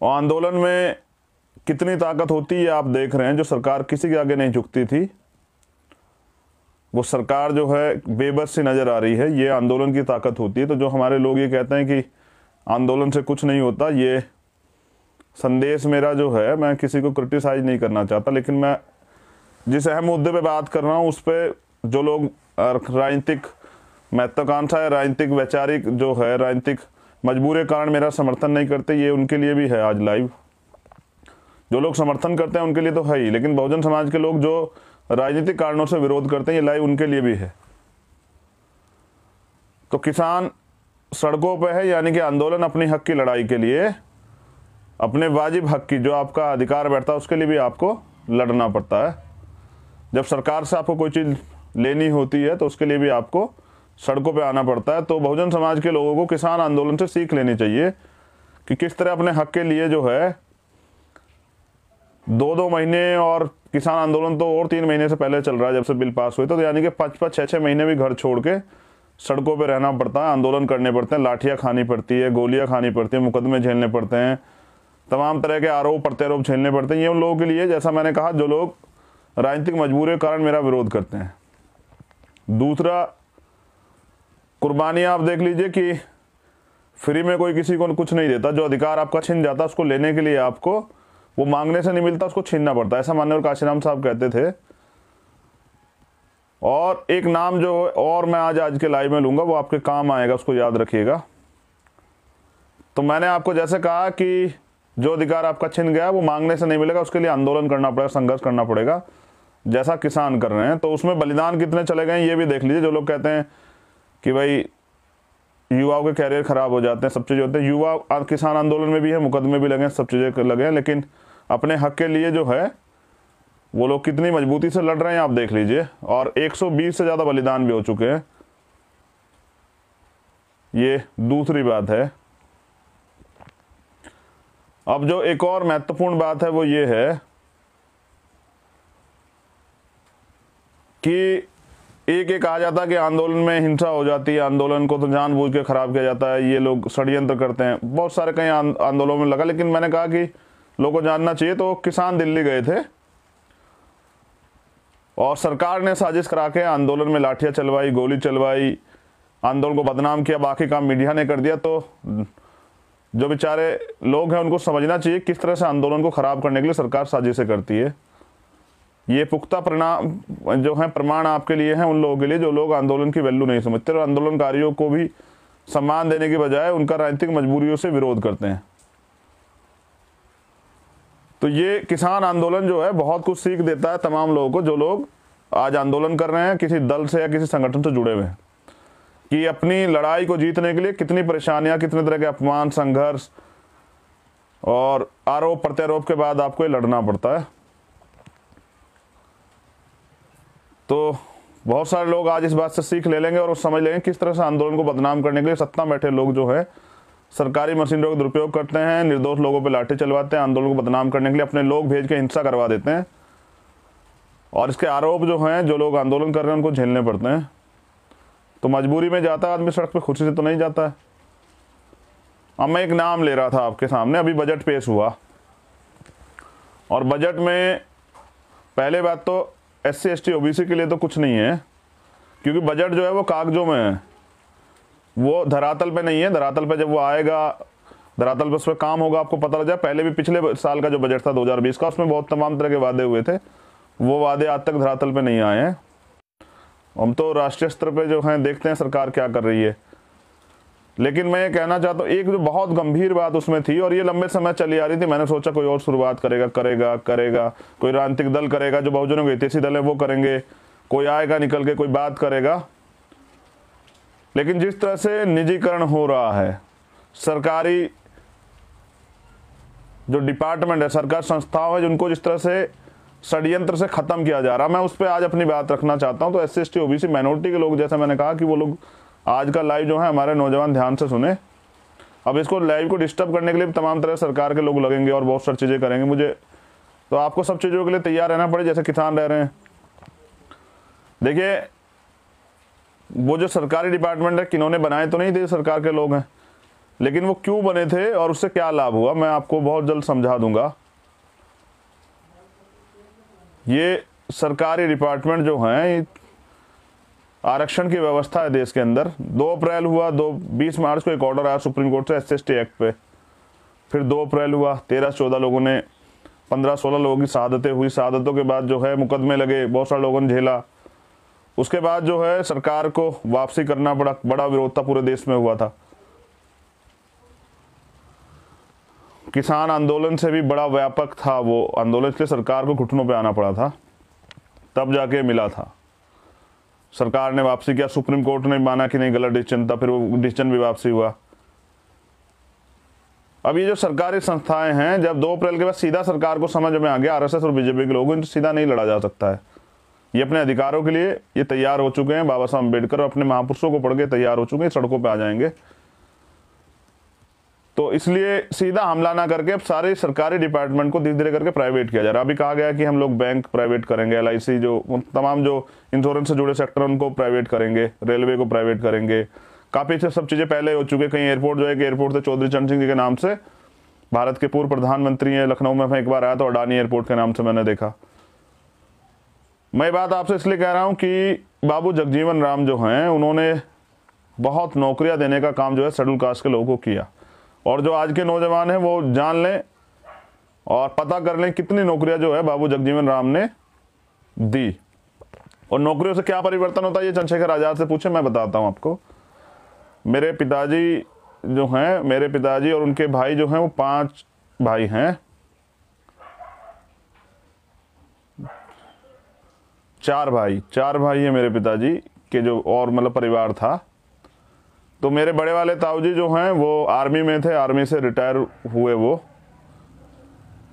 और आंदोलन में कितनी ताकत होती है आप देख रहे हैं। जो सरकार किसी के आगे नहीं झुकती थी, वो सरकार जो है बेबस सी नज़र आ रही है। ये आंदोलन की ताकत होती है। तो जो हमारे लोग ये कहते हैं कि आंदोलन से कुछ नहीं होता, ये संदेश मेरा जो है, मैं किसी को क्रिटिसाइज नहीं करना चाहता, लेकिन मैं जिस अहम मुद्दे पे बात कर रहा हूँ उस पर जो लोग राजनीतिक महत्वाकांक्षा या राजनीतिक वैचारिक जो है राजनीतिक मजबूरी के कारण मेरा समर्थन नहीं करते, ये उनके लिए भी है आज लाइव। जो लोग समर्थन करते हैं उनके लिए तो है ही, लेकिन बहुजन समाज के लोग जो राजनीतिक कारणों से विरोध करते हैं, ये लाइव उनके लिए भी है। तो किसान सड़कों पे है, यानी कि आंदोलन अपने हक की लड़ाई के लिए, अपने वाजिब हक की जो आपका अधिकार बैठता है उसके लिए भी आपको लड़ना पड़ता है। जब सरकार से आपको कोई चीज़ लेनी होती है तो उसके लिए भी आपको सड़कों पे आना पड़ता है। तो बहुजन समाज के लोगों को किसान आंदोलन से सीख लेनी चाहिए कि किस तरह अपने हक के लिए जो है 2-2 महीने, और किसान आंदोलन तो और 3 महीने से पहले चल रहा है जब से बिल पास हुए, तो यानी कि 5-5, 6-6 महीने भी घर छोड़ के सड़कों पे रहना पड़ता है, आंदोलन करने पड़ते हैं, लाठियाँ खानी पड़ती है, गोलियाँ खानी पड़ती है, मुकदमे झेलने पड़ते हैं, तमाम तरह के आरोप प्रत्यारोप झेलने पड़ते हैं। ये उन लोगों के लिए, जैसा मैंने कहा, जो लोग राजनीतिक मजबूरी के कारण मेरा विरोध करते हैं। दूसरा, कुर्बानियाँ आप देख लीजिए कि फ्री में कोई किसी को कुछ नहीं देता। जो अधिकार आपका छिन जाता है उसको लेने के लिए आपको, वो मांगने से नहीं मिलता, उसको छीनना पड़ता है। ऐसा माननीय काशीराम साहब कहते थे। और एक नाम जो और मैं आज के लाइव में लूँगा, वो आपके काम आएगा, उसको याद रखिएगा। तो मैंने आपको जैसे कहा कि जो अधिकार आपका छिन गया वो मांगने से नहीं मिलेगा, उसके लिए आंदोलन करना पड़ेगा, संघर्ष करना पड़ेगा, जैसा किसान कर रहे हैं। तो उसमें बलिदान कितने चले गए ये भी देख लीजिए। जो लोग कहते हैं कि भाई युवाओं के कैरियर खराब हो जाते हैं, सब चीज़ें होते हैं, युवा किसान आंदोलन में भी है, मुकदमे भी लगे हैं, सब चीज़ें लगे हैं, लेकिन अपने हक के लिए जो है वो लोग कितनी मजबूती से लड़ रहे हैं आप देख लीजिए। और 120 से ज़्यादा बलिदान भी हो चुके हैं। ये दूसरी बात है। अब जो एक और महत्वपूर्ण बात है वो ये है कि एक आ जाता है कि आंदोलन में हिंसा हो जाती है, आंदोलन को तो जानबूझ के खराब किया जाता है, ये लोग षड्यंत्र करते हैं। बहुत सारे कई आंदोलनों में लगा, लेकिन मैंने कहा कि लोगों को जानना चाहिए। तो किसान दिल्ली गए थे और सरकार ने साजिश करा के आंदोलन में लाठियां चलवाई, गोली चलवाई, आंदोलन को बदनाम किया, बाकी काम मीडिया ने कर दिया। तो जो बेचारे लोग हैं उनको समझना चाहिए किस तरह से आंदोलन को खराब करने के लिए सरकार साजिशें करती है। ये पुख्ता परिणाम जो है प्रमाण आपके लिए हैं, उन लोगों के लिए जो लोग आंदोलन की वैल्यू नहीं समझते और आंदोलनकारियों को भी सम्मान देने की बजाय उनका राजनीतिक मजबूरियों से विरोध करते हैं। तो ये किसान आंदोलन जो है बहुत कुछ सीख देता है तमाम लोगों को, जो लोग आज आंदोलन कर रहे हैं किसी दल से या किसी संगठन से जुड़े हुए हैं, कि अपनी लड़ाई को जीतने के लिए कितनी परेशानियां, कितने तरह के अपमान, संघर्ष और आरोप प्रत्यारोप के बाद आपको ये लड़ना पड़ता है। तो बहुत सारे लोग आज इस बात से सीख ले लेंगे और समझ लेंगे किस तरह से आंदोलन को बदनाम करने के लिए सत्ता में बैठे लोग जो है सरकारी मशीनरियों का दुरुपयोग करते हैं, निर्दोष लोगों पे लाठी चलवाते हैं, आंदोलन को बदनाम करने के लिए अपने लोग भेज के हिंसा करवा देते हैं। और इसके आरोप जो हैं, जो लोग आंदोलन कर रहे हैं उनको झेलने पड़ते हैं। तो मजबूरी में जाता है आदमी, सड़क पे खुशी से तो नहीं जाता है। अब मैं एक नाम ले रहा था आपके सामने, अभी बजट पेश हुआ और बजट में पहले बात तो SC ST OBC के लिए तो कुछ नहीं है, क्योंकि बजट जो है वो कागजों में है, वो धरातल पे नहीं है। धरातल पे जब वो आएगा, धरातल पे उस पर काम होगा, आपको पता लग जाए। पहले भी पिछले साल का जो बजट था 2020 का, उसमें बहुत तमाम तरह के वादे हुए थे, वो वादे आज तक धरातल पे नहीं आए हैं। हम तो राष्ट्रीय स्तर पे जो हैं देखते हैं सरकार क्या कर रही है। लेकिन मैं ये कहना चाहता हूँ, एक जो बहुत गंभीर बात उसमें थी और ये लंबे समय चली आ रही थी, मैंने सोचा कोई और शुरुआत करेगा, कोई राजनीतिक दल करेगा, जो बहुजनों के हितैषी दल है वो करेंगे, कोई आएगा निकल के कोई बात करेगा। लेकिन जिस तरह से निजीकरण हो रहा है, सरकारी जो डिपार्टमेंट है, सरकार संस्थाओं है, जिनको जिस तरह से षड्यंत्र से खत्म किया जा रहा, मैं उस पर आज अपनी बात रखना चाहता हूं। तो SC ST OBC माइनॉरिटी के लोग, जैसा मैंने कहा कि वो लोग आज का लाइव जो है हमारे नौजवान ध्यान से सुने। अब इसको लाइव को डिस्टर्ब करने के लिए तमाम तरह सरकार के लोग लगेंगे और बहुत सारी चीज़ें करेंगे मुझे, तो आपको सब चीज़ों के लिए तैयार रहना पड़े, जैसे किसान रह रहे हैं। देखिए, वो जो सरकारी डिपार्टमेंट है, किन्होंने बनाए तो नहीं थे, सरकार के लोग हैं। लेकिन वो क्यों बने थे और उससे क्या लाभ हुआ, मैं आपको बहुत जल्द समझा दूंगा। ये सरकारी डिपार्टमेंट जो हैं, आरक्षण की व्यवस्था है देश के अंदर। 2 अप्रैल हुआ, 20 मार्च को एक ऑर्डर आया सुप्रीम कोर्ट से SC/ST एक्ट पे। फिर 2 अप्रैल हुआ, 13-14 लोगों ने, 15-16 लोगों की शहादतें हुई। शहादतों के बाद जो है मुकदमे लगे, बहुत सारे लोगों ने झेला। उसके बाद जो है सरकार को वापसी करना पड़ा, बड़ा विरोध था, पूरे देश में हुआ था। किसान आंदोलन से भी बड़ा व्यापक था वो आंदोलन, इसलिए सरकार को घुटनों पे आना पड़ा था, तब जाके मिला था। सरकार ने वापसी किया, सुप्रीम कोर्ट ने माना कि नहीं गलत डिसीजन था, फिर वो डिसीजन भी वापसी हुआ। अब ये जो सरकारी संस्थाएं हैं, जब 2 अप्रैल के बाद सीधा सरकार को समझ में आ गया, RSS और BJP के लोगों, इनसे सीधा नहीं लड़ा जा सकता है। ये अपने अधिकारों के लिए ये तैयार हो चुके हैं। बाबा साहब अम्बेडकर और अपने महापुरुषों को पढ़ के तैयार हो चुके हैं, सड़कों पे आ जाएंगे। तो इसलिए सीधा हमला ना करके अब सारे सरकारी डिपार्टमेंट को धीरे धीरे करके प्राइवेट किया जा रहा है। अभी कहा गया कि हम लोग बैंक प्राइवेट करेंगे, LIC जो तमाम जो इंश्योरेंस से जुड़े सेक्टर उनको प्राइवेट करेंगे, रेलवे को प्राइवेट करेंगे। काफ़ी सब चीज़ें पहले हो चुके। कहीं एयरपोर्ट जो है कि एयरपोर्ट थे चौधरी चरण सिंह जी के नाम से, भारत के पूर्व प्रधानमंत्री हैं, लखनऊ में मैं एक बार आया तो अडानी एयरपोर्ट के नाम से मैंने देखा। मैं बात आपसे इसलिए कह रहा हूँ कि बाबू जगजीवन राम जो हैं, उन्होंने बहुत नौकरियाँ देने का काम जो है शेड्यूल कास्ट के लोगों को किया। और जो आज के नौजवान हैं वो जान लें और पता कर लें कितनी नौकरियां जो है बाबू जगजीवन राम ने दी। और नौकरियों से क्या परिवर्तन होता है ये चंद्रशेखर आज़ाद से पूछे, मैं बताता हूं आपको। मेरे पिताजी जो हैं, मेरे पिताजी और उनके भाई जो हैं, वो 5 भाई हैं। 4 भाई हैं मेरे पिताजी के, जो और मतलब परिवार था। तो मेरे बड़े वाले ताऊजी जो हैं वो आर्मी में थे, आर्मी से रिटायर हुए वो।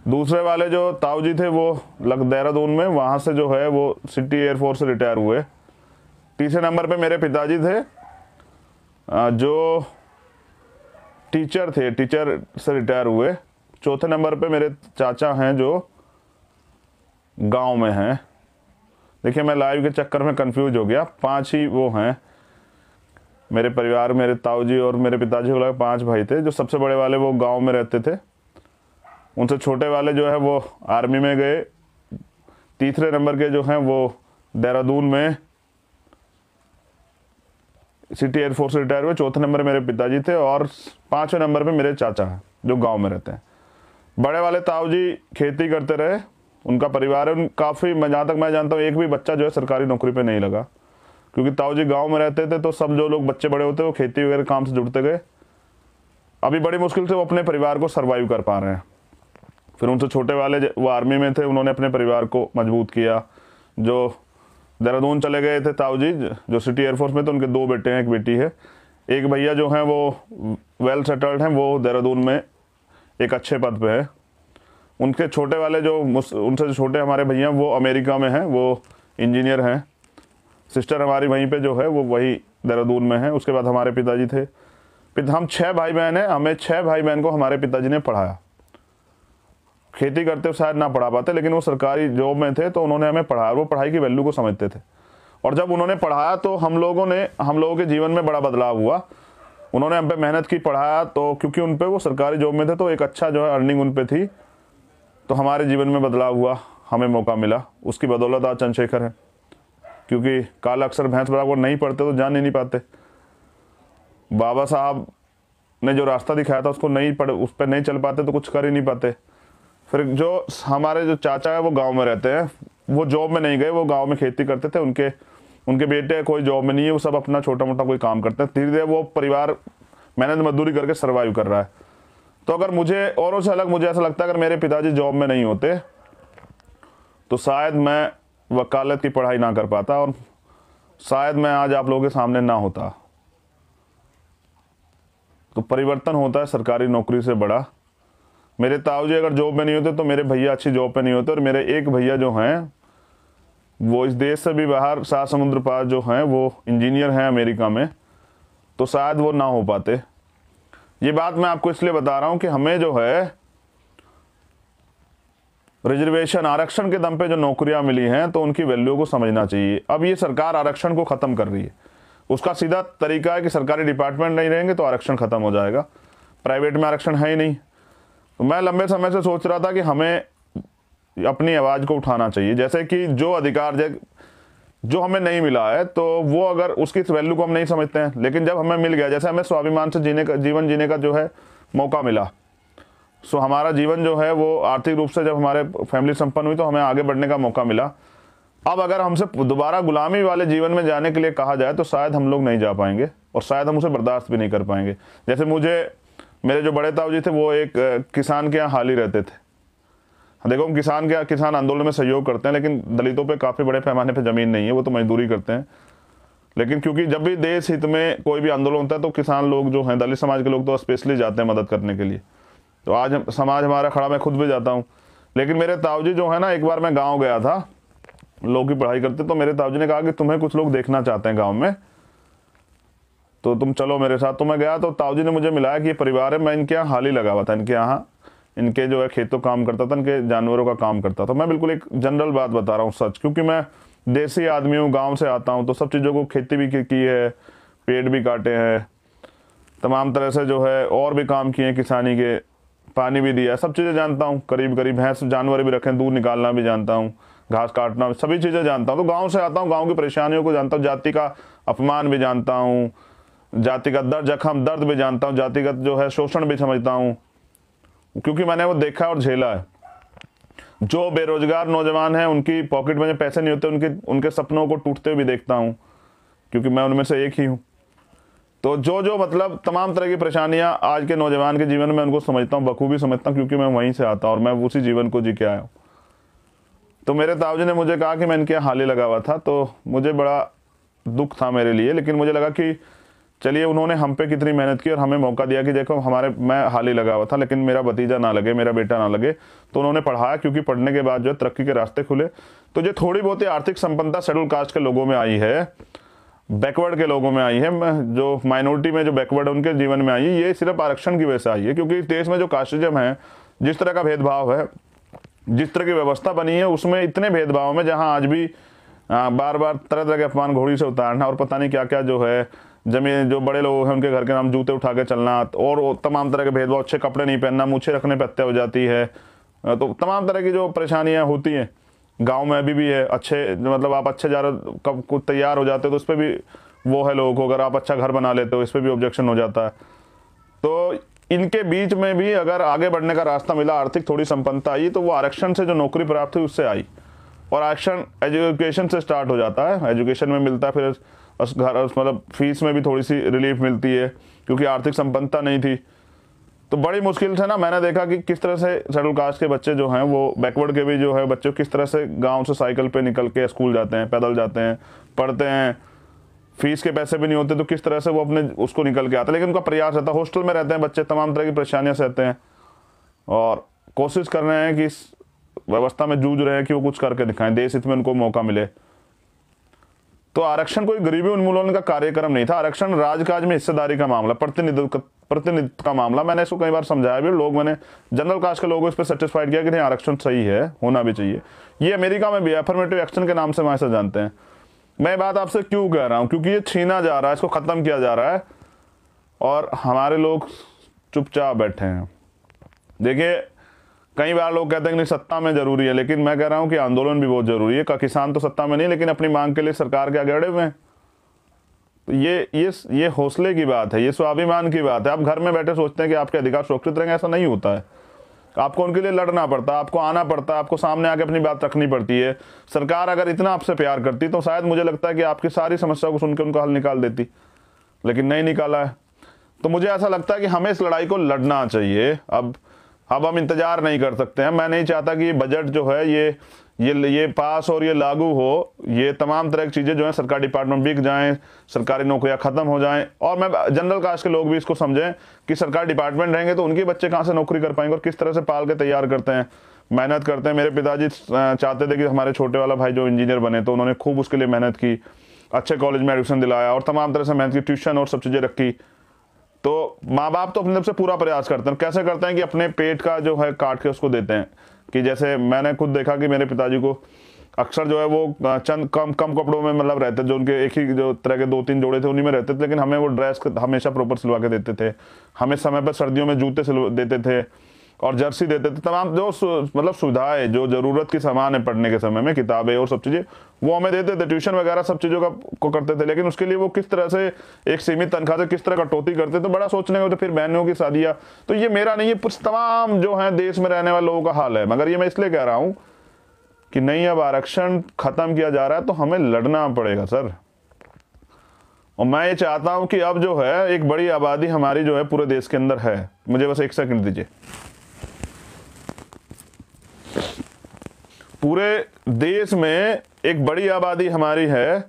दूसरे वाले जो ताऊजी थे वो देहरादून में, वहाँ से जो है वो सिटी एयरफोर्स से रिटायर हुए। तीसरे नंबर पे मेरे पिताजी थे जो टीचर थे, टीचर से रिटायर हुए। चौथे नंबर पे मेरे चाचा हैं जो गांव में हैं। देखिए मैं लाइव के चक्कर में कंफ्यूज हो गया, 5 ही वो हैं मेरे परिवार। मेरे ताऊजी और मेरे पिताजी को लगा 5 भाई थे। जो सबसे बड़े वाले वो गांव में रहते थे, उनसे छोटे वाले जो है वो आर्मी में गए। तीसरे नंबर के जो हैं वो देहरादून में सिटी एयरफोर्स से रिटायर हुए। चौथे नंबर मेरे पिताजी थे और 5वें नंबर पे मेरे चाचा हैं जो गांव में रहते हैं। बड़े वाले ताऊजी खेती करते रहे, उनका परिवार है। काफ़ी, मैं जहाँ तक मैं जानता हूँ, एक भी बच्चा जो है सरकारी नौकरी पे नहीं लगा, क्योंकि ताऊजी गांव में रहते थे। तो सब जो लोग बच्चे बड़े होते वो खेती वगैरह काम से जुड़ते गए। अभी बड़ी मुश्किल से वो अपने परिवार को सर्वाइव कर पा रहे हैं। फिर उनसे छोटे वाले वो आर्मी में थे, उन्होंने अपने परिवार को मजबूत किया। जो देहरादून चले गए थे ताऊजी, जो सिटी एयरफोर्स में, तो उनके 2 बेटे हैं, 1 बेटी है। एक भैया जो हैं वो वेल सेटल्ड हैं, वो देहरादून में एक अच्छे पद पे है। उनके छोटे वाले जो उनसे छोटे हमारे भैया वो अमेरिका में हैं, वो इंजीनियर हैं। सिस्टर हमारी वहीं पे जो है वो वही देहरादून में है। उसके बाद हमारे पिताजी थे। हम 6 भाई बहन हैं। हमें 6 भाई बहन को हमारे पिताजी ने पढ़ाया। खेती करते शायद ना पढ़ा पाते, लेकिन वो सरकारी जॉब में थे तो उन्होंने हमें पढ़ाया। वो पढ़ाई की वैल्यू को समझते थे। और जब उन्होंने पढ़ाया तो हम लोगों के जीवन में बड़ा बदलाव हुआ। उन्होंने हम पे मेहनत की, पढ़ाया। तो क्योंकि उन पे वो सरकारी जॉब में थे तो एक अच्छा जो है अर्निंग उन पे थी, तो हमारे जीवन में बदलाव हुआ, हमें मौका मिला। उसकी बदौलत आज चंद्रशेखर है। क्योंकि काला अक्षर भैंस बराबर नहीं पढ़ते तो जान ही नहीं पाते। बाबा साहब ने जो रास्ता दिखाया था उसको नहीं पढ़, उस पर नहीं चल पाते तो कुछ कर ही नहीं पाते। फिर जो हमारे जो चाचा है वो गांव में रहते हैं, वो जॉब में नहीं गए, वो गांव में खेती करते थे। उनके बेटे कोई जॉब में नहीं है, वो सब अपना छोटा मोटा कोई काम करते हैं। धीरे धीरे वो परिवार मेहनत मजदूरी करके सर्वाइव कर रहा है। तो अगर मुझे औरों से अलग मुझे ऐसा लगता है, अगर मेरे पिताजी जॉब में नहीं होते तो शायद मैं वकालत की पढ़ाई ना कर पाता और शायद मैं आज आप लोगों के सामने ना होता। तो परिवर्तन होता है सरकारी नौकरी से बड़ा। मेरे ताऊजी अगर जॉब में नहीं होते तो मेरे भैया अच्छी जॉब पे नहीं होते। और मेरे एक भैया जो हैं वो इस देश से भी बाहर 7 समुद्र पार जो हैं वो इंजीनियर हैं अमेरिका में, तो शायद वो ना हो पाते। ये बात मैं आपको इसलिए बता रहा हूं कि हमें जो है रिजर्वेशन, आरक्षण के दम पे जो नौकरियां मिली हैं तो उनकी वैल्यू को समझना चाहिए। अब ये सरकार आरक्षण को ख़त्म कर रही है। उसका सीधा तरीका है कि सरकारी डिपार्टमेंट नहीं रहेंगे तो आरक्षण ख़त्म हो जाएगा। प्राइवेट में आरक्षण है ही नहीं। तो मैं लंबे समय से सोच रहा था कि हमें अपनी आवाज़ को उठाना चाहिए। जैसे कि जो अधिकार जो हमें नहीं मिला है, तो वो अगर उसकी वैल्यू को हम नहीं समझते हैं, लेकिन जब हमें मिल गया, जैसे हमें स्वाभिमान से जीवन जीने का जो है मौका मिला, सो हमारा जीवन जो है वो आर्थिक रूप से जब हमारे फैमिली संपन्न हुई तो हमें आगे बढ़ने का मौका मिला। अब अगर हमसे दोबारा गुलामी वाले जीवन में जाने के लिए कहा जाए तो शायद हम लोग नहीं जा पाएंगे, और शायद हम उसे बर्दाश्त भी नहीं कर पाएंगे। जैसे मेरे जो बड़े ताऊ जी थे वो एक किसान के यहाँ हाल ही रहते थे। देखो, हम किसान आंदोलन में सहयोग करते हैं, लेकिन दलितों पे काफ़ी बड़े पैमाने पे ज़मीन नहीं है, वो तो मजदूरी करते हैं। लेकिन क्योंकि जब भी देश हित में कोई भी आंदोलन होता है तो किसान लोग जो हैं, दलित समाज के लोग तो स्पेशली जाते हैं मदद करने के लिए। तो आज समाज हमारा खड़ा, मैं खुद भी जाता हूँ। लेकिन मेरे ताऊ जी जो है ना, एक बार मैं गाँव गया था, लोग की पढ़ाई करते, तो मेरे ताऊ जी ने कहा कि तुम्हें कुछ लोग देखना चाहते हैं गाँव में, तो तुम चलो मेरे साथ। तो मैं गया, तो ताऊ जी ने मुझे मिलाया कि ये परिवार है। मैं इनके यहाँ हाल ही लगा हुआ था, इनके यहाँ इनके जो है खेतों काम करता था, इनके जानवरों का काम करता था। मैं बिल्कुल एक जनरल बात बता रहा हूँ, सच, क्योंकि मैं देसी आदमी हूँ, गांव से आता हूँ, तो सब चीज़ों को खेती भी की है, पेड़ भी काटे हैं, तमाम तरह से जो है और भी काम किए हैं किसानी के, पानी भी दिया, सब चीज़ें जानता हूँ। करीब करीब भैंस जानवर भी रखे, दूध निकालना भी जानता हूँ, घास काटना, सभी चीज़ें जानता हूँ। तो गाँव से आता हूँ, गाँव की परेशानियों को जानता हूँ, जाति का अपमान भी जानता हूँ, जातिगत दर्द भी जानता हूँ, जातिगत जो है शोषण भी समझता हूँ, क्योंकि मैंने वो देखा और झेला है। जो बेरोजगार नौजवान हैं, उनकी पॉकेट में जो पैसे नहीं होते, उनके सपनों को टूटते हुए भी देखता हूँ, क्योंकि मैं उनमें से एक ही हूँ। तो जो मतलब तमाम तरह की परेशानियां आज के नौजवान के जीवन में, उनको समझता हूँ, बखूबी समझता हूँ, क्योंकि मैं वहीं से आता हूँ और मैं उसी जीवन को जी के आया हूँ। तो मेरे ताऊ जी ने मुझे कहा कि मैं इनके यहाँ हाल ही लगा हुआ था, तो मुझे बड़ा दुख था मेरे लिए, लेकिन मुझे लगा कि चलिए, उन्होंने हम पे कितनी मेहनत की और हमें मौका दिया कि देखो, मैं हाल ही लगा हुआ था, लेकिन मेरा भतीजा ना लगे, मेरा बेटा ना लगे, तो उन्होंने पढ़ाया, क्योंकि पढ़ने के बाद जो है तरक्की के रास्ते खुले। तो जो थोड़ी बहुत ही आर्थिक संपन्नता शेड्यूल कास्ट के लोगों में आई है, बैकवर्ड के लोगों में आई है, जो माइनॉरिटी में जो बैकवर्ड है उनके जीवन में आई है, ये सिर्फ आरक्षण की वजह से आई है। क्योंकि इस देश में जो कास्टिज्म है, जिस तरह का भेदभाव है, जिस तरह की व्यवस्था बनी है, उसमें इतने भेदभाव में, जहाँ आज भी बार बार तरह तरह के अपमान घोड़ी से उतारना और पता नहीं क्या क्या जो है, जमीन जो बड़े लोग हैं उनके घर के नाम जूते उठा के चलना, और तमाम तरह के भेदभाव, अच्छे कपड़े नहीं पहनना, मूछें रखने पर हत्या हो जाती है, तो तमाम तरह की जो परेशानियां होती हैं गांव में अभी भी है। अच्छे मतलब आप अच्छे जा रहे कब कुछ तैयार हो जाते हो तो उस पर भी वो है लोगों को, अगर आप अच्छा घर बना लेते हो इस पर भी ऑब्जेक्शन हो जाता है। तो इनके बीच में भी अगर आगे बढ़ने का रास्ता मिला, आर्थिक थोड़ी संपन्नता आई, तो वो आरक्षण से जो नौकरी प्राप्त हुई उससे आई। और आरक्षण एजुकेशन से स्टार्ट हो जाता है, एजुकेशन में मिलता है, फिर घर मतलब फीस में भी थोड़ी सी रिलीफ मिलती है, क्योंकि आर्थिक संपन्नता नहीं थी। तो बड़ी मुश्किल से ना, मैंने देखा कि किस तरह से शेड्यूल कास्ट के बच्चे जो हैं, वो बैकवर्ड के भी जो है बच्चे किस तरह से गांव से साइकिल पे निकल के स्कूल जाते हैं, पैदल जाते हैं, पढ़ते हैं, फीस के पैसे भी नहीं होते, तो किस तरह से वो अपने उसको निकल के आते हैं। लेकिन उनका प्रयास रहता है, हॉस्टल में रहते हैं बच्चे, तमाम तरह की परेशानियां सहते हैं और कोशिश कर रहे हैं कि इस व्यवस्था में जूझ रहे हैं कि वो कुछ करके दिखाएं, देश हित में उनको मौका मिले। तो आरक्षण कोई गरीबी उन्मूलन का कार्यक्रम नहीं था, आरक्षण राजकाज में हिस्सेदारी का मामला, प्रतिनिधित्व का मामला। मैंने इसको कई बार समझाया भी, लोग, मैंने जनरल कास्ट के लोगों इस पर सेटिस्फाइड किया कि नहीं, आरक्षण सही है, होना भी चाहिए। ये अमेरिका में भी अफर्मेटिव एक्शन के नाम से वहां से जानते हैं। मैं बात आपसे क्यों कह रहा हूं, क्योंकि ये छीना जा रहा है, इसको खत्म किया जा रहा है और हमारे लोग चुपचाप बैठे हैं। देखिए, कई बार लोग कहते हैं कि नहीं सत्ता में जरूरी है, लेकिन मैं कह रहा हूं कि आंदोलन भी बहुत जरूरी है। किसान तो सत्ता में नहीं, लेकिन अपनी मांग के लिए सरकार के आगे अड़े हुए हैं। तो ये हौसले की बात है, ये स्वाभिमान की बात है। आप घर में बैठे सोचते हैं कि आपके अधिकार सुरक्षित रहेंगे, ऐसा नहीं होता है। आपको उनके लिए लड़ना पड़ता है, आपको आना पड़ता है, आपको सामने आके अपनी बात रखनी पड़ती है। सरकार अगर इतना आपसे प्यार करती तो शायद मुझे लगता है कि आपकी सारी समस्या को सुनकर उनका हल निकाल देती, लेकिन नहीं निकाला है। तो मुझे ऐसा लगता है कि हमें इस लड़ाई को लड़ना चाहिए। अब हम इंतजार नहीं कर सकते हैं। मैं नहीं चाहता कि ये बजट जो है ये पास और ये लागू हो, ये तमाम तरह की चीज़ें जो हैं सरकारी डिपार्टमेंट बिक जाएं, सरकारी नौकरियां खत्म हो जाएं। और मैं जनरल कास्ट के लोग भी इसको समझें कि सरकारी डिपार्टमेंट रहेंगे तो उनके बच्चे कहाँ से नौकरी कर पाएंगे और किस तरह से पाल के तैयार करते हैं, मेहनत करते हैं। मेरे पिताजी चाहते थे कि हमारे छोटे वाला भाई जो इंजीनियर बने, तो उन्होंने खूब उसके लिए मेहनत की, अच्छे कॉलेज में एडमिशन दिलाया और तमाम तरह से मेहनत की, ट्यूशन और सब चीज़ें रखी। तो माँ बाप तो अपनी तरफ से पूरा प्रयास करते हैं। कैसे करते हैं कि अपने पेट का जो है काट के उसको देते हैं। कि जैसे मैंने खुद देखा कि मेरे पिताजी को अक्सर जो है वो चंद कम कम कपड़ों में मतलब रहते, जो उनके एक ही जो तरह के 2-3 जोड़े थे उन्हीं में रहते थे, लेकिन हमें वो ड्रेस हमेशा प्रॉपर सिलवा के देते थे, हमें समय पर सर्दियों में जूते सिलवा देते थे और जर्सी देते थे, तमाम जो मतलब सुविधाएं जो ज़रूरत की सामान है पढ़ने के समय में, किताबें और सब चीज़ें वो हमें देते थे, ट्यूशन वगैरह सब चीज़ों का को करते थे। लेकिन उसके लिए वो किस तरह से एक सीमित तनख्वाह से किस तरह कटौती करते थे, बड़ा सोचने का। तो फिर बहनों की शादियाँ, तो ये मेरा नहीं, ये तमाम जो है देश में रहने वाले लोगों का हाल है। मगर ये मैं इसलिए कह रहा हूँ कि नहीं, अब आरक्षण खत्म किया जा रहा है तो हमें लड़ना पड़ेगा सर। और मैं ये चाहता हूं कि अब जो है एक बड़ी आबादी हमारी जो है पूरे देश के अंदर है, मुझे बस 1 सेकंड दीजिए। पूरे देश में एक बड़ी आबादी हमारी है,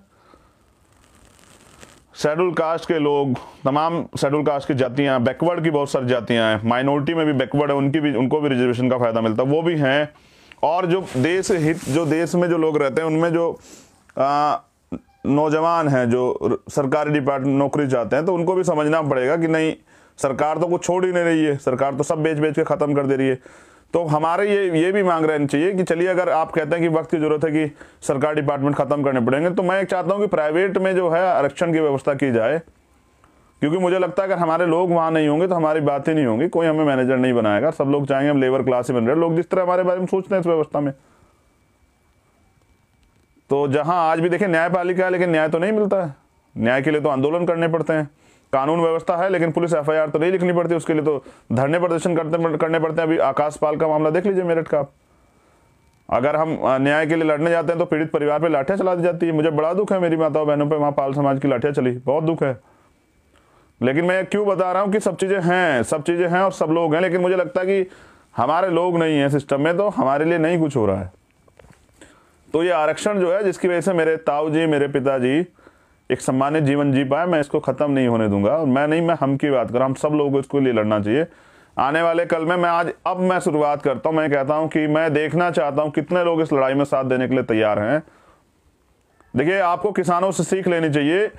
शेड्यूल कास्ट के लोग, तमाम शेड्यूल कास्ट की जातियां, बैकवर्ड की बहुत सारी जातियां हैं, माइनॉरिटी में भी बैकवर्ड है, उनको भी रिजर्वेशन का फायदा मिलता है, वो भी हैं। और जो देश में जो लोग रहते हैं उनमें जो नौजवान हैं जो सरकारी डिपार्टमेंट नौकरी चाहते हैं, तो उनको भी समझना पड़ेगा कि नहीं, सरकार तो कुछ छोड़ ही नहीं रही है, सरकार तो सब बेच बेच के ख़त्म कर दे रही है। तो हमारे ये भी मांग रहनी चाहिए कि चलिए, अगर आप कहते हैं कि वक्त की ज़रूरत है कि सरकारी डिपार्टमेंट ख़त्म करने पड़ेंगे, तो मैं चाहता हूँ कि प्राइवेट में जो है आरक्षण की व्यवस्था की जाए, क्योंकि मुझे लगता है अगर हमारे लोग वहाँ नहीं होंगे तो हमारी बात ही नहीं होगी, कोई हमें मैनेजर नहीं बनाएगा, सब लोग चाहेंगे हम लेबर क्लास ही बन रहे हैं, लोग जिस तरह हमारे बारे में सोचते हैं इस व्यवस्था में। तो जहाँ आज भी देखें न्यायपालिका है, लेकिन न्याय तो नहीं मिलता है, न्याय के लिए तो आंदोलन करने पड़ते हैं। कानून व्यवस्था है, लेकिन पुलिस FIR तो नहीं लिखनी पड़ती, उसके लिए तो धरने प्रदर्शन करने पड़ते हैं। अभी आकाश पाल का मामला देख लीजिए मेरठ का। अगर हम न्याय के लिए लड़ने जाते हैं तो पीड़ित परिवार पे लाठियाँ चला दी जाती है। मुझे बड़ा दुख है, मेरी माताओं बहनों पे वहाँ पाल समाज की लाठियाँ चली, बहुत दुख है। लेकिन मैं क्यों बता रहा हूँ कि सब चीज़ें हैं और सब लोग हैं, लेकिन मुझे लगता है कि हमारे लोग नहीं हैं सिस्टम में, तो हमारे लिए नहीं कुछ हो रहा है। तो ये आरक्षण जो है, जिसकी वजह से मेरे ताऊ जी, मेरे पिताजी एक सम्मानित जीवन जी पाए, मैं इसको ख़त्म नहीं होने दूंगा। और मैं हम की बात कर रहा हूँ, हम सब लोगों को इसके लिए लड़ना चाहिए। आने वाले कल में मैं शुरुआत करता हूँ, मैं कहता हूँ कि मैं देखना चाहता हूँ कितने लोग इस लड़ाई में साथ देने के लिए तैयार हैं। देखिए, आपको किसानों से सीख लेनी चाहिए,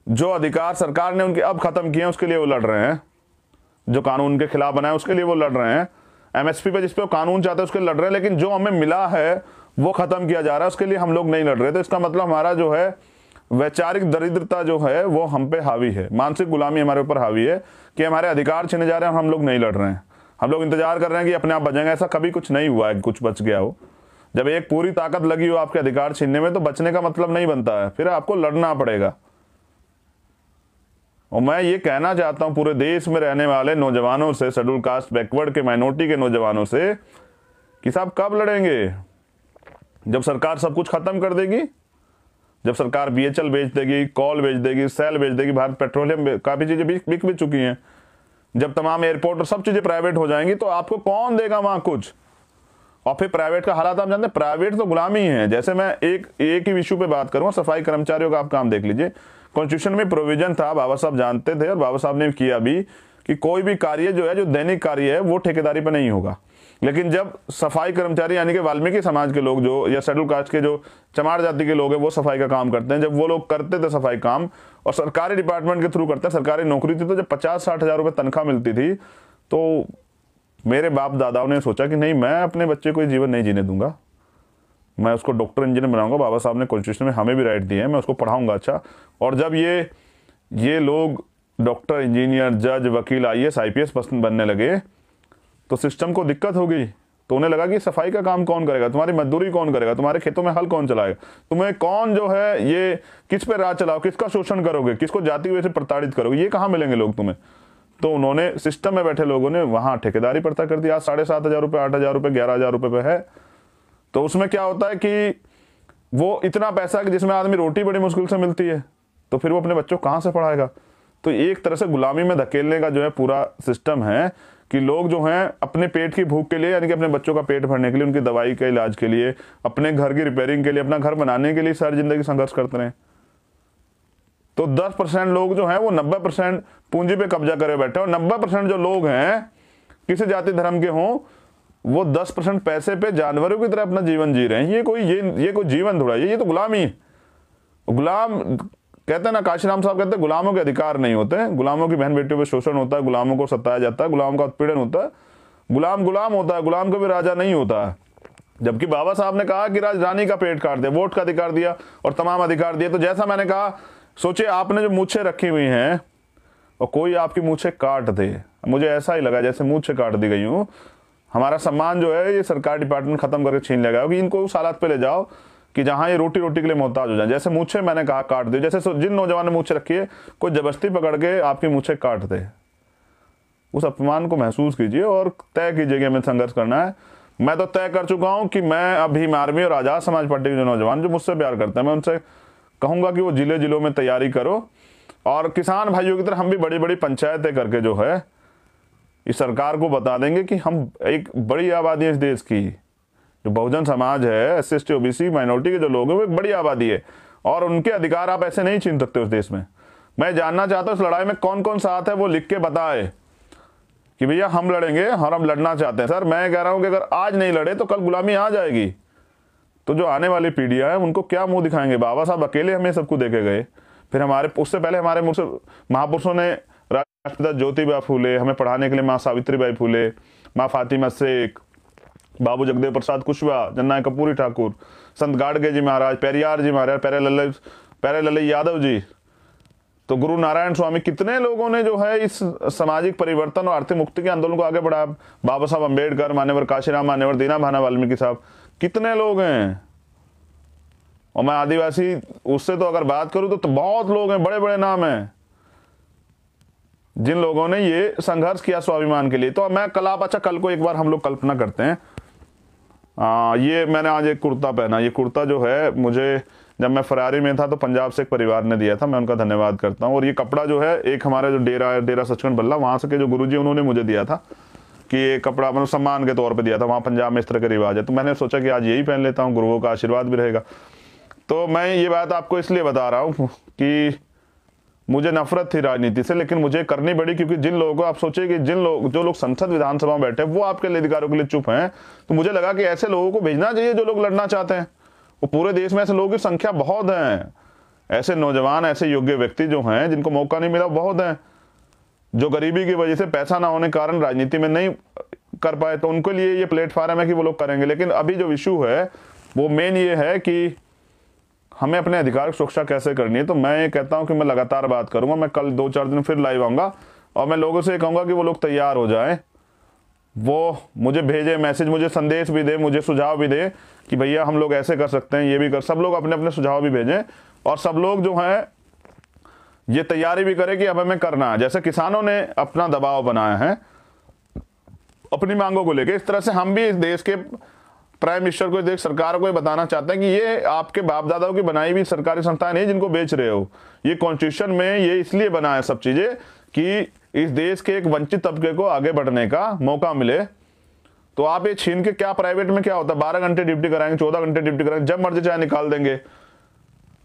जो अधिकार सरकार ने उनके अब ख़त्म किए हैं उसके लिए वो लड़ रहे हैं, जो कानून के खिलाफ बनाए उसके लिए वो लड़ रहे हैं, MSP पे जिस पे कानून चाहते हैं उसके लिए लड़ रहे हैं, लेकिन जो हमें मिला है वो ख़त्म किया जा रहा है, उसके लिए हम लोग नहीं लड़ रहे। तो इसका मतलब हमारा जो है वैचारिक दरिद्रता जो है वो हम पे हावी है, मानसिक गुलामी हमारे ऊपर हावी है कि हमारे अधिकार छीने जा रहे हैं, हम लोग नहीं लड़ रहे हैं। हम लोग इंतजार कर रहे हैं कि अपने आप बचेंगे। ऐसा कभी कुछ नहीं हुआ है, कुछ बच गया हो। जब एक पूरी ताकत लगी हो आपके अधिकार छीनने में, तो बचने का मतलब नहीं बनता है, फिर आपको लड़ना पड़ेगा। और मैं ये कहना चाहता हूं पूरे देश में रहने वाले नौजवानों से, शेड्यूल कास्ट, बैकवर्ड के, माइनॉरिटी के नौजवानों से, कि साहब कब लड़ेंगे? जब सरकार सब कुछ खत्म कर देगी, जब सरकार BHL बेच देगी, कॉल बेच देगी, सेल बेच देगी, भारत पेट्रोलियम, काफ़ी चीज़ें बिक भी चुकी हैं, जब तमाम एयरपोर्ट और सब चीज़ें प्राइवेट हो जाएंगी, तो आपको कौन देगा वहाँ कुछ? और फिर प्राइवेट का हालात आप जानते हैं, प्राइवेट तो गुलामी है। जैसे मैं एक ही इशू पे बात करूँ, सफाई कर्मचारियों का आप काम देख लीजिए। कॉन्स्टिट्यूशन में प्रोविजन था, बाबा साहब जानते थे और बाबा साहब ने किया भी, कि कोई भी कार्य जो है, जो दैनिक कार्य है, वो ठेकेदारी पर नहीं होगा। लेकिन जब सफाई कर्मचारी यानी कि वाल्मीकि समाज के लोग जो, या शेड्यूल कास्ट के जो चमार जाति के लोग हैं, वो सफाई का काम करते हैं, जब वो लोग करते थे सफाई काम और सरकारी डिपार्टमेंट के थ्रू करते हैं, सरकारी नौकरी थी, तो जब 50-60 हज़ार रुपये तनख्वाह मिलती थी, तो मेरे बाप दादाओं ने सोचा कि नहीं, मैं अपने बच्चे को जीवन नहीं जीने दूंगा, मैं उसको डॉक्टर इंजीनियर बनाऊंगा। बाबा साहब ने कॉन्स्टिट्यूशन में हमें भी राइट दिए हैं, मैं उसको पढ़ाऊंगा अच्छा। और जब ये लोग डॉक्टर, इंजीनियर, जज, वकील, IAS IPS बनने लगे, तो सिस्टम को दिक्कत होगी। तो उन्हें लगा कि सफाई का काम कौन करेगा, तुम्हारी मजदूरी कौन करेगा, तुम्हारे खेतों में हल कौन चलाएगा, तुम्हें कौन जो है ये किस पे राज चलाओ, किसका शोषण करोगे, किसको जाति वजह से प्रताड़ित करोगे, ये कहाँ मिलेंगे लोग तुम्हें। तो उन्होंने, सिस्टम में बैठे लोगों ने वहाँ ठेकेदारी प्रथा कर दी। आज 7,500 रुपये, 8,000 रुपये, 11,000 रुपये पे है। तो उसमें क्या होता है कि वो इतना पैसा कि जिसमें आदमी रोटी बड़ी मुश्किल से मिलती है, तो फिर वो अपने बच्चों को कहाँ से पढ़ाएगा। तो एक तरह से गुलामी में धकेलने का जो है पूरा सिस्टम है, कि लोग जो हैं अपने पेट की भूख के लिए, यानी कि अपने बच्चों का पेट भरने के लिए, उनकी दवाई के इलाज के लिए, अपने घर की रिपेयरिंग के लिए, अपना घर बनाने के लिए सारी जिंदगी संघर्ष करते रहे। तो 10% लोग जो हैं वो 90% पूंजी पे कब्जा करे बैठे, और 90% जो लोग हैं किसी जाति धर्म के हों, वो 10% पैसे पे जानवरों की तरह अपना जीवन जी रहे हैं। ये कोई जीवन थोड़ा, ये तो गुलामी है। गुलाम कहते हैं ना, काशीराम साहब कहते हैं गुलामों के अधिकार नहीं होते, गुलामों की बहन बेटियों पे शोषण होता है, गुलामों को सताया जाता है, गुलाम का उत्पीड़न होता है, गुलाम होता है, गुलाम कभी राजा नहीं होता है। जबकि बाबा साहब ने कहा कि राजधानी का पेट काट दिया, वोट का अधिकार दिया और तमाम अधिकार दिए। तो जैसा मैंने कहा, सोचिए आपने जो मूछें रखी हुई हैं और कोई आपकी मूछें काट दे, मुझे ऐसा ही लगा जैसे मूछें काट दी गई हूँ। हमारा सम्मान जो है ये सरकार डिपार्टमेंट खत्म करके छीन लेगा कि इनको उस हालात पे ले जाओ कि जहां ये रोटी रोटी के लिए मोहताज हो जाए। जैसे मूछें मैंने कहा काट दे, जैसे जिन नौजवान ने मूछें रखी है कोई जबरदस्ती पकड़ के आपकी मूछें काट दे, उस अपमान को महसूस कीजिए और तय कीजिए कि हमें संघर्ष करना है। मैं तो तय कर चुका हूं कि मैं अब भीम आर्मी और आज़ाद समाज पार्टी के जो नौजवान जो मुझसे प्यार करते हैं, मैं उनसे कहूंगा कि वो जिले जिलों में तैयारी करो और किसान भाइयों की तरह हम भी बड़ी बड़ी पंचायतें करके जो है इस सरकार को बता देंगे कि हम एक बड़ी आबादी है इस देश की, जो बहुजन समाज है, SC ST OBC माइनॉरिटी के जो लोग हैं वो एक बड़ी आबादी है और उनके अधिकार आप ऐसे नहीं छीन सकते उस देश में। मैं जानना चाहता हूँ इस लड़ाई में कौन कौन साथ है, वो लिख के बताए कि भैया हम लड़ेंगे और हम लड़ना चाहते हैं। सर मैं कह रहा हूँ कि अगर आज नहीं लड़े तो कल गुलामी आ जाएगी, तो जो आने वाली पीढ़ियाँ हैं उनको क्या मुंह दिखाएंगे। बाबा साहब अकेले हमें सबको देके गए, फिर उससे पहले हमारे महापुरुषों ने राष्ट्रपिता ज्योतिबा फूले हमें पढ़ाने के लिए, माँ सावित्रीबाई फूले, माँ फातिमा शेख, बाबू जगदेव प्रसाद कुशवाहा, जननायक कर्पूरी ठाकुर, संत गाडगे जी महाराज, पेरियार जी महाराज, प्यारे लल्लई यादव जी, तो गुरु नारायण स्वामी, कितने लोगों ने जो है इस सामाजिक परिवर्तन और आर्थिक मुक्ति के आंदोलन को आगे बढ़ाया। बाबा साहब अम्बेडकर, मान्यवर काशीराम, मान्यवर दीना भाना वाल्मीकि साहब, कितने लोग हैं। और मैं आदिवासी उससे तो अगर बात करूं तो बहुत लोग हैं, बड़े बड़े नाम हैं जिन लोगों ने ये संघर्ष किया स्वाभिमान के लिए। तो मैं कल को एक बार हम लोग कल्पना करते हैं, ये मैंने आज एक कुर्ता पहना, ये कुर्ता जो है मुझे जब मैं फरारी में था तो पंजाब से एक परिवार ने दिया था, मैं उनका धन्यवाद करता हूँ। और ये कपड़ा जो है एक हमारा जो डेरा सचखंड बल्ला, वहाँ से के जो गुरुजी उन्होंने मुझे दिया था कि ये कपड़ा मतलब सम्मान के तौर पे दिया था, वहाँ पंजाब में इस तरह का रिवाज है। तो मैंने सोचा कि आज यही पहन लेता हूँ, गुरुओं का आशीर्वाद भी रहेगा। तो मैं ये बात आपको इसलिए बता रहा हूँ कि मुझे नफरत थी राजनीति से, लेकिन मुझे करनी पड़ी, क्योंकि जिन लोगों को आप सोचिए कि जो लोग संसद विधानसभा में बैठे वो आपके अधिकारों के लिए चुप हैं, तो मुझे लगा कि ऐसे लोगों को भेजना चाहिए जो लोग लड़ना चाहते हैं। वो पूरे देश में ऐसे लोगों की संख्या बहुत है, ऐसे नौजवान, ऐसे योग्य व्यक्ति जो हैं जिनको मौका नहीं मिला बहुत हैं, जो गरीबी की वजह से पैसा ना होने के कारण राजनीति में नहीं कर पाए, तो उनके लिए ये प्लेटफॉर्म है कि वो लोग करेंगे। लेकिन अभी जो इशू है वो मेन ये है कि हमें अपने अधिकार की सुरक्षा कैसे करनी है। तो मैं ये कहता हूं कि मैं लगातार बात करूंगा, मैं कल 2-4 दिन फिर लाइव आऊंगा और मैं लोगों से कहूंगा कि वो लोग तैयार हो जाएं, वो मुझे भेजे मैसेज, मुझे संदेश भी दे, मुझे सुझाव भी दे कि भैया हम लोग ऐसे कर सकते हैं, ये भी कर। सब लोग अपने अपने सुझाव भी भेजें और सब लोग जो हैं ये तैयारी भी करें कि अब हमें करना है। जैसे किसानों ने अपना दबाव बनाया है अपनी मांगों को लेकर, इस तरह से हम भी इस देश के प्राइम मिनिस्टर को, देश सरकार को बताना चाहते हैं कि ये आपके बाप दादाओं की बनाई हुई सरकारी संस्थाएं नहीं जिनको बेच रहे हो। ये कॉन्स्टिट्यूशन में ये इसलिए बना है सब चीजें कि इस देश के एक वंचित तबके को आगे बढ़ने का मौका मिले। तो आप ये छीन के, क्या प्राइवेट में क्या होता है, 12 घंटे ड्यूटी कराएंगे, 14 घंटे ड्यूटी कराएंगे, जब मर्जी चाहे निकाल देंगे।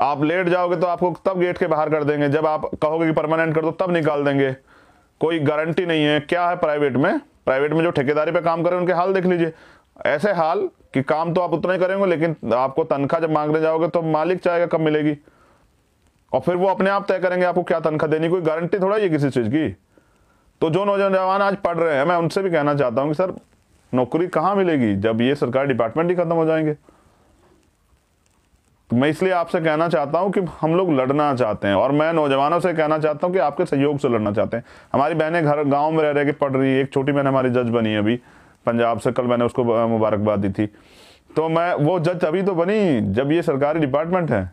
आप लेट जाओगे तो आपको तब गेट के बाहर कर देंगे, जब आप कहोगे कि परमानेंट कर दो तब निकाल देंगे। कोई गारंटी नहीं है। क्या है प्राइवेट में जो ठेकेदारी पे काम कर रहे हैं उनके हाल देख लीजिए। ऐसे हाल कि काम तो आप उतना ही करेंगे, लेकिन आपको तनख्वाह जब मांगने जाओगे तो मालिक चाहेगा कब मिलेगी, और फिर वो अपने आप तय करेंगे आपको क्या तनख्वाह देनी। कोई गारंटी थोड़ा ये किसी चीज की। तो जो नौजवान आज पढ़ रहे हैं, मैं उनसे भी कहना चाहता हूं कि सर नौकरी कहां मिलेगी जब ये सरकारी डिपार्टमेंट ही खत्म हो जाएंगे। तो मैं इसलिए आपसे कहना चाहता हूं कि हम लोग लड़ना चाहते हैं, और मैं नौजवानों से कहना चाहता हूं कि आपके सहयोग से लड़ना चाहते हैं। हमारी बहनें घर गांव में रह के पढ़ रही है। एक छोटी बहन हमारी जज बनी है अभी पंजाब से, कल मैंने उसको मुबारकबाद दी थी। तो मैं वो जज अभी तो बनी जब ये सरकारी डिपार्टमेंट है।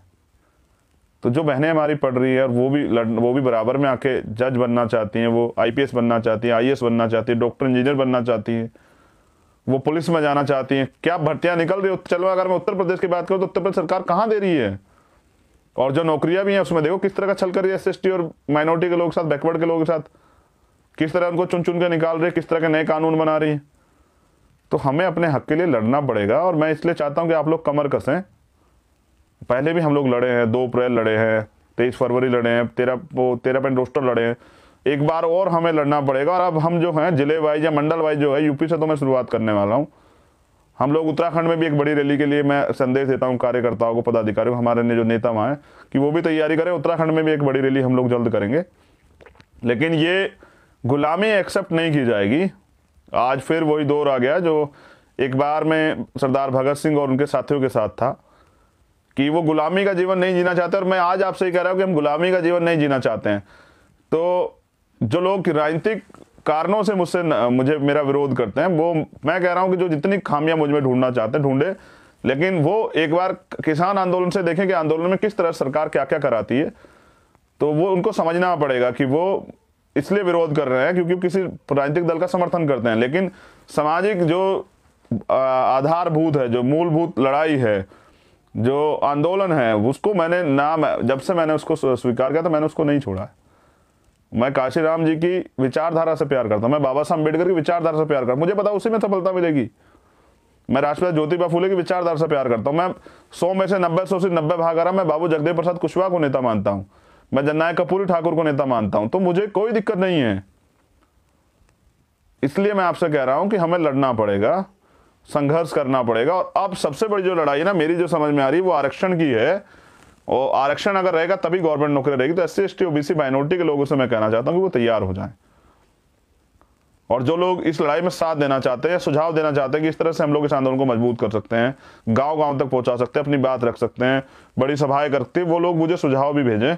तो जो बहनें हमारी पढ़ रही है और वो भी बराबर में आके जज बनना चाहती हैं, वो IPS बनना चाहती हैं, IAS बनना चाहती है, डॉक्टर इंजीनियर बनना चाहती हैं, वो पुलिस में जाना चाहती हैं, क्या भर्तियां निकल रही है। चलो अगर मैं उत्तर प्रदेश की बात करूं तो उत्तर प्रदेश सरकार कहां दे रही है, और जो नौकरियां भी हैं उसमें देखो किस तरह का छल कर रही है। SC ST और माइनॉरिटी के लोगों के साथ, बैकवर्ड के लोगों के साथ किस तरह उनको चुन चुन के निकाल रही है, किस तरह के नए कानून बना रही है। तो हमें अपने हक के लिए लड़ना पड़ेगा, और मैं इसलिए चाहता हूं कि आप लोग कमर कसें। पहले भी हम लोग लड़े हैं, 2 अप्रैल लड़े हैं, 23 फरवरी लड़े हैं, 13 पॉइंट रोस्टर लड़े हैं। एक बार और हमें लड़ना पड़ेगा। और अब हम जो हैं जिले वाइज या मंडल वाइज जो है, यूपी से तो मैं शुरुआत करने वाला हूँ। हम लोग उत्तराखंड में भी एक बड़ी रैली के लिए मैं संदेश देता हूँ कार्यकर्ताओं को, पदाधिकारियों को, हमारे ने जो नेता वहाँ हैं कि वो भी तैयारी करें। उत्तराखंड में भी एक बड़ी रैली हम लोग जल्द करेंगे। लेकिन ये गुलामी एक्सेप्ट नहीं की जाएगी। आज फिर वही दौर आ गया जो एक बार मैं सरदार भगत सिंह और उनके साथियों के साथ था कि वो गुलामी का जीवन नहीं जीना चाहते, और मैं आज आपसे ही कह रहा हूं कि हम गुलामी का जीवन नहीं जीना चाहते हैं। तो जो लोग राजनीतिक कारणों से मुझे मेरा विरोध करते हैं, वो मैं कह रहा हूं कि जो जितनी खामियां मुझ में ढूंढना चाहते हैं ढूंढे, लेकिन वो एक बार किसान आंदोलन से देखें कि आंदोलन में किस तरह सरकार क्या क्या कराती है। तो वो उनको समझना पड़ेगा कि वो इसलिए विरोध कर रहे हैं क्योंकि किसी राजनीतिक दल का समर्थन करते हैं, लेकिन सामाजिक जो आधारभूत है, जो मूलभूत लड़ाई है, जो आंदोलन है, उसको जब से मैंने उसको स्वीकार किया तो मैंने उसको नहीं छोड़ा है। मैं काशीराम जी की विचारधारा से प्यार करता हूं, मैं बाबा साहब अम्बेडकर की विचारधारा से प्यार करता हूं, मुझे पता उसी में सफलता मिलेगी। मैं राष्ट्रपिता ज्योतिबा फूले की विचारधारा से प्यार करता हूं। मैं 100 में से 90 भाग आ रहा, मैं बाबू जगदेव प्रसाद कुशवाहा को नेता मानता हूं, मैं जननायक कपूरी ठाकुर को नेता मानता हूं, तो मुझे कोई दिक्कत नहीं है। इसलिए मैं आपसे कह रहा हूं कि हमें लड़ना पड़ेगा, संघर्ष करना पड़ेगा। और अब सबसे बड़ी जो लड़ाई ना मेरी जो समझ में आ रही है वो आरक्षण की है, और आरक्षण अगर रहेगा तभी गवर्नमेंट नौकरी रहेगी। तो SC ST OBC माइनॉरिटी के लोगों से मैं कहना चाहता हूं कि वो तैयार हो जाएं, और जो लोग इस लड़ाई में साथ देना चाहते हैं, सुझाव देना चाहते हैं कि इस तरह से हम लोग इस आंदोलन को मजबूत कर सकते हैं, गांव गांव तक पहुंचा सकते हैं, अपनी बात रख सकते हैं, बड़ी सभाएं करते हैं, वो लोग मुझे सुझाव भी भेजें।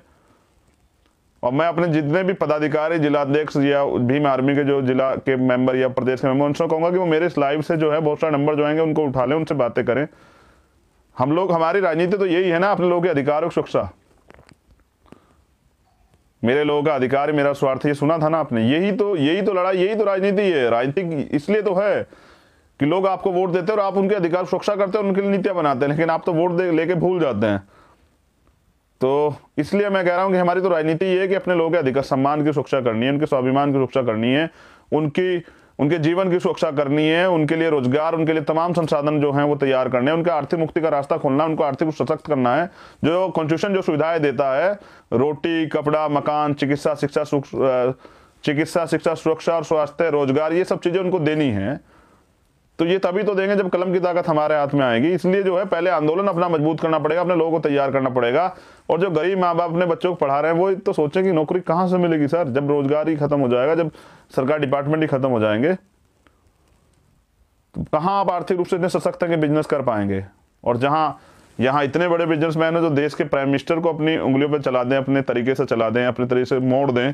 और मैं अपने जितने भी पदाधिकारी, जिलाध्यक्ष या भीम आर्मी के जो जिला के मेंबर या प्रदेश के मेंबर, उनसे कहूंगा कि वो मेरे इस लाइव से जो है बहुत सारे नंबर जो आएंगे उनको उठा लें, उनसे बातें करें। हम लोग, हमारी राजनीति तो यही है ना, अपने लोगों के अधिकारों की सुरक्षा। मेरे लोगों का अधिकार मेरा स्वार्थ, ये सुना था ना आपने, यही तो लड़ाई, यही तो राजनीति है। राजनीति इसलिए तो है कि लोग आपको वोट देते हैं और आप उनके अधिकार सुरक्षा करते हैं, उनके लिए नीतियां बनाते हैं, लेकिन आप तो वोट लेके भूल जाते हैं। तो इसलिए मैं कह रहा हूं कि हमारी तो राजनीति ये है कि अपने लोगों के अधिकार, सम्मान की सुरक्षा करनी है, उनके स्वाभिमान की सुरक्षा करनी है, उनके जीवन की सुरक्षा करनी है, उनके लिए रोजगार, उनके लिए तमाम संसाधन जो हैं वो तैयार करने हैं, उनके आर्थिक मुक्ति का रास्ता खोलना, उनको आर्थिक सशक्त करना है। जो कॉन्स्टिट्यूशन जो सुविधाएं देता है, रोटी, कपड़ा, मकान, चिकित्सा शिक्षा, सुरक्षा और स्वास्थ्य, रोजगार, ये सब चीजें उनको देनी है। तो ये तभी तो देंगे जब कलम की ताकत हमारे हाथ में आएगी। इसलिए जो है पहले आंदोलन अपना मजबूत करना पड़ेगा, अपने लोगों को तैयार करना पड़ेगा। और जो गरीब माँ बाप अपने बच्चों को पढ़ा रहे हैं वो तो सोचें कि नौकरी कहाँ से मिलेगी सर, जब रोजगार ही खत्म हो जाएगा, जब सरकार डिपार्टमेंट ही खत्म हो जाएंगे, तो कहाँ आप आर्थिक रूप से इतने सशक्त हैं कि बिजनेस कर पाएंगे। और यहाँ इतने बड़े बिजनेसमैन हैं जो देश के प्राइम मिनिस्टर को अपनी उंगलियों पर चला दें, अपने तरीके से चला दें, अपने तरीके से मोड़ दें,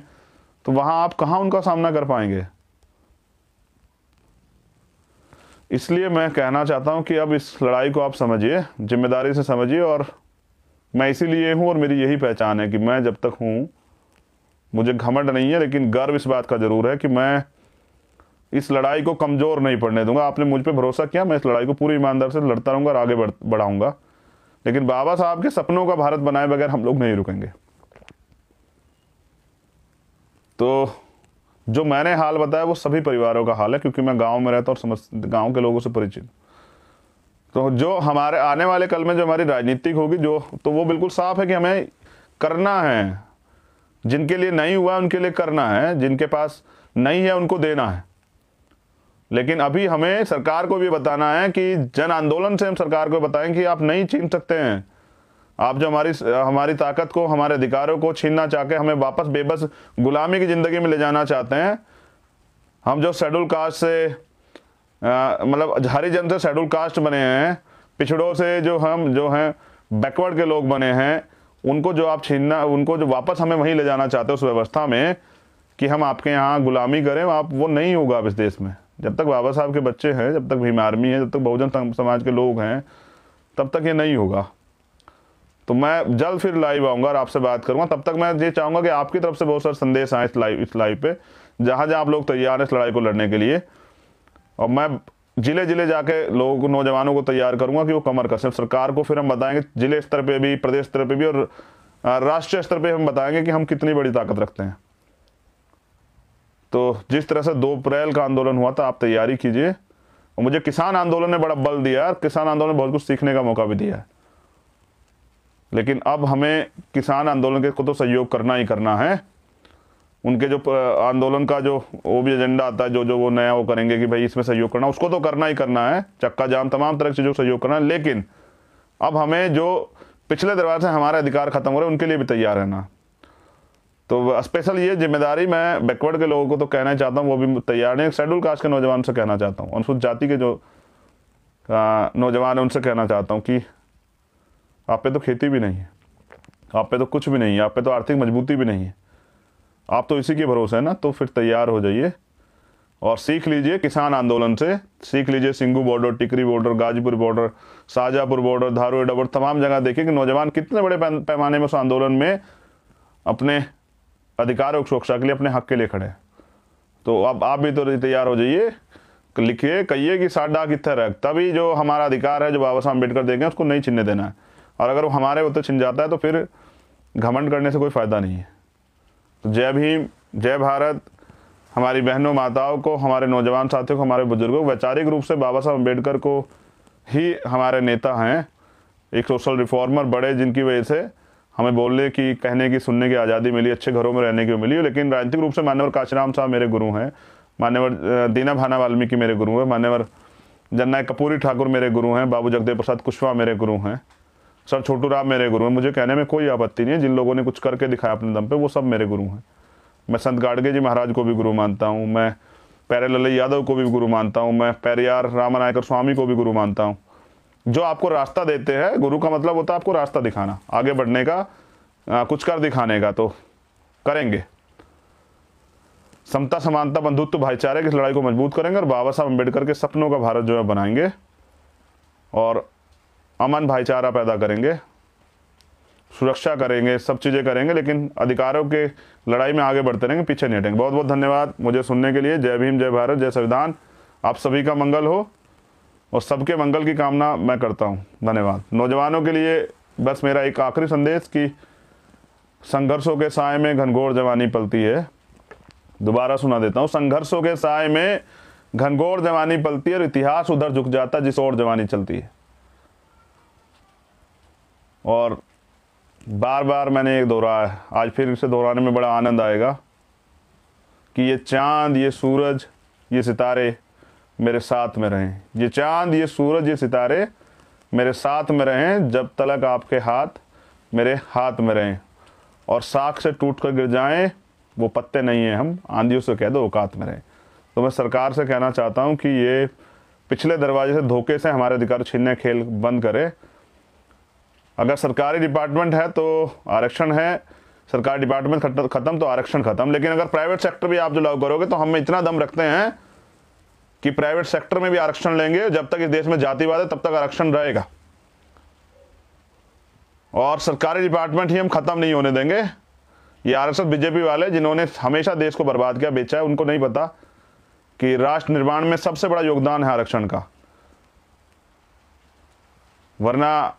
तो वहाँ आप कहाँ उनका सामना कर पाएंगे। इसलिए मैं कहना चाहता हूं कि अब इस लड़ाई को आप समझिए, जिम्मेदारी से समझिए। और मैं इसीलिए हूं और मेरी यही पहचान है कि मैं जब तक हूं, मुझे घमंड नहीं है लेकिन गर्व इस बात का जरूर है कि मैं इस लड़ाई को कमजोर नहीं पड़ने दूंगा। आपने मुझ पे भरोसा किया, मैं इस लड़ाई को पूरी ईमानदारी से लड़ता रहूंगा और आगे बढ़ाऊंगा। लेकिन बाबा साहब के सपनों का भारत बनाए बगैर हम लोग नहीं रुकेंगे। तो जो मैंने हाल बताया वो सभी परिवारों का हाल है, क्योंकि मैं गांव में रहता और गांव के लोगों से परिचित। तो जो हमारे आने वाले कल में जो हमारी राजनीतिक होगी, तो वो बिल्कुल साफ है कि हमें करना है। जिनके लिए नहीं हुआ उनके लिए करना है, जिनके पास नहीं है उनको देना है। लेकिन अभी हमें सरकार को भी बताना है कि जन आंदोलन से हम सरकार को बताएं कि आप नहीं छीन सकते हैं। आप जो हमारी ताकत को, हमारे अधिकारों को छीनना चाह के हमें वापस बेबस गुलामी की जिंदगी में ले जाना चाहते हैं। हम जो शेड्यूल कास्ट से मतलब हरिजन से शेड्यूल कास्ट बने हैं, पिछड़ों से जो हैं बैकवर्ड के लोग बने हैं, उनको जो आप छीनना, उनको जो वापस हमें वहीं ले जाना चाहते हो उस व्यवस्था में कि हम आपके यहाँ गुलामी करें, आप वो नहीं होगा अब इस देश में। जब तक बाबा साहब के बच्चे हैं, जब तक भीम आर्मी है, जब तक बहुजन समाज के लोग हैं, तब तक ये नहीं होगा। तो मैं जल्द फिर लाइव आऊँगा और आपसे बात करूँगा। तब तक मैं ये चाहूँगा कि आपकी तरफ से बहुत सारे संदेश आए इस लाइव पे, जहाँ जहाँ आप लोग तैयार हैं इस लड़ाई को लड़ने के लिए। और मैं जिले जिले जाके लोगों को, नौजवानों को तैयार करूँगा कि वो कमर कसें। सरकार को फिर हम बताएंगे जिले स्तर पर भी, प्रदेश स्तर पर भी और राष्ट्रीय स्तर पर हम बताएंगे कि हम कितनी बड़ी ताकत रखते हैं। तो जिस तरह से 2 अप्रैल का आंदोलन हुआ था, आप तैयारी कीजिए। और मुझे किसान आंदोलन ने बड़ा बल दिया है, किसान आंदोलन ने बहुत कुछ सीखने का मौका भी दिया है। लेकिन अब हमें किसान आंदोलन को तो सहयोग करना ही करना है। उनके जो आंदोलन का जो वो भी एजेंडा आता है, जो वो नया वो करेंगे कि भाई इसमें सहयोग करना, उसको तो करना ही करना है, चक्का जाम तमाम तरह की चीज़ों को सहयोग करना है। लेकिन अब हमें जो पिछले दरबार से हमारे अधिकार खत्म हो रहे हैं उनके लिए भी तैयार रहना। तो स्पेशल ये जिम्मेदारी मैं बैकवर्ड के लोगों को तो कहना चाहता हूँ, वो भी तैयार नहीं। शेड्यूल कास्ट के नौजवान से कहना चाहता हूँ, अनुसूचित जाति के जो नौजवान है, उनसे कहना चाहता हूँ कि आप पे तो खेती भी नहीं है, आप पे तो कुछ भी नहीं है, आप पे तो आर्थिक मजबूती भी नहीं है, आप तो इसी के भरोसे है ना। तो फिर तैयार हो जाइए और सीख लीजिए किसान आंदोलन से, सीख लीजिए Singhu border, Tikri border, Ghazipur border, Shahjahanpur border, Dharuhera border, तमाम जगह देखिए कि नौजवान कितने बड़े पैमाने में उस आंदोलन में अपने अधिकारों की सुरक्षा के लिए, अपने हक के लिए खड़े हैं। तो अब आप भी तो तैयार हो जाइए, लिखिए, कहिए कि साडा कित्थे रख, तभी जो हमारा अधिकार है जो बाबा साहब अम्बेडकर देंगे उसको नहीं छीनने देना है। और अगर वो हमारे होते छिन जाता है तो फिर घमंड करने से कोई फ़ायदा नहीं है। तो जय भीम, जय भारत। हमारी बहनों माताओं को, हमारे नौजवान साथियों को, हमारे बुजुर्गों को, वैचारिक रूप से बाबा साहब अम्बेडकर को ही हमारे नेता हैं, एक सोशल रिफॉर्मर बड़े, जिनकी वजह से हमें बोलने की, कहने की, सुनने की आज़ादी मिली, अच्छे घरों में रहने की मिली। लेकिन राजनीतिक रूप से मान्यवर काशीराम साहब मेरे गुरु हैं, मान्यवर दीना भाना वाल्मीकि मेरे गुरु हैं, मान्यवर जननायक कपूरी ठाकुर मेरे गुरु हैं, बाबू जगदेव प्रसाद कुशवाहा मेरे गुरु हैं, सर छोटू राम मेरे गुरु हैं। मुझे कहने में कोई आपत्ति नहीं है, जिन लोगों ने कुछ करके दिखाया अपने दम पे वो सब मेरे गुरु हैं। मैं संत गाडगे जी महाराज को भी गुरु मानता हूँ, मैं प्यारे लल्लई यादव को भी गुरु मानता हूँ, मैं पेरियार रामानायकर स्वामी को भी गुरु मानता हूँ। जो आपको रास्ता देते हैं, गुरु का मतलब होता है आपको रास्ता दिखाना, आगे बढ़ने का, कुछ कर दिखाने का, तो करेंगे। समता, समानता, बंधुत्व, भाईचारे की इस लड़ाई को मजबूत करेंगे और बाबा साहब अम्बेडकर के सपनों का भारत जो है बनाएंगे और अमन भाईचारा पैदा करेंगे, सुरक्षा करेंगे, सब चीज़ें करेंगे, लेकिन अधिकारों के लड़ाई में आगे बढ़ते रहेंगे, पीछे नहीं हटेंगे। बहुत बहुत धन्यवाद मुझे सुनने के लिए। जय भीम, जय भारत, जय संविधान। आप सभी का मंगल हो और सबके मंगल की कामना मैं करता हूँ। धन्यवाद। नौजवानों के लिए बस मेरा एक आखिरी संदेश कि संघर्षों के साए में घनघोर जवानी पलती है। दोबारा सुना देता हूँ, संघर्षों के साए में घनघोर जवानी पलती है और इतिहास उधर झुक जाता जिस ओर जवानी चलती है। और बार बार मैंने एक दोहराया है, आज फिर इसे दोहराने में बड़ा आनंद आएगा कि ये चांद, ये सूरज, ये सितारे मेरे साथ में रहें। ये चांद, ये सूरज, ये सितारे मेरे साथ में रहें जब तलक आपके हाथ मेरे हाथ में रहें। और साख से टूट कर गिर जाएं वो पत्ते नहीं हैं हम, आंधियों से कह दो औकात में रहें। तो मैं सरकार से कहना चाहता हूँ कि ये पिछले दरवाजे से, धोखे से हमारे अधिकार छीनने खेल बंद करे। अगर सरकारी डिपार्टमेंट है तो आरक्षण है, सरकारी डिपार्टमेंट खत्म तो आरक्षण खत्म। लेकिन अगर प्राइवेट सेक्टर भी आप जो लागू करोगे तो हम इतना दम रखते हैं कि प्राइवेट सेक्टर में भी आरक्षण लेंगे। जब तक इस देश में जातिवाद है तब तक आरक्षण रहेगा और सरकारी डिपार्टमेंट ही हम खत्म नहीं होने देंगे। ये आरएसएस बीजेपी वाले जिन्होंने हमेशा देश को बर्बाद किया, बेचा है, उनको नहीं पता कि राष्ट्र निर्माण में सबसे बड़ा योगदान है आरक्षण का। वरना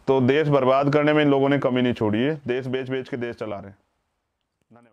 तो देश बर्बाद करने में इन लोगों ने कमी नहीं छोड़ी है। देश बेच बेच के देश चला रहे हैं। धन्यवाद।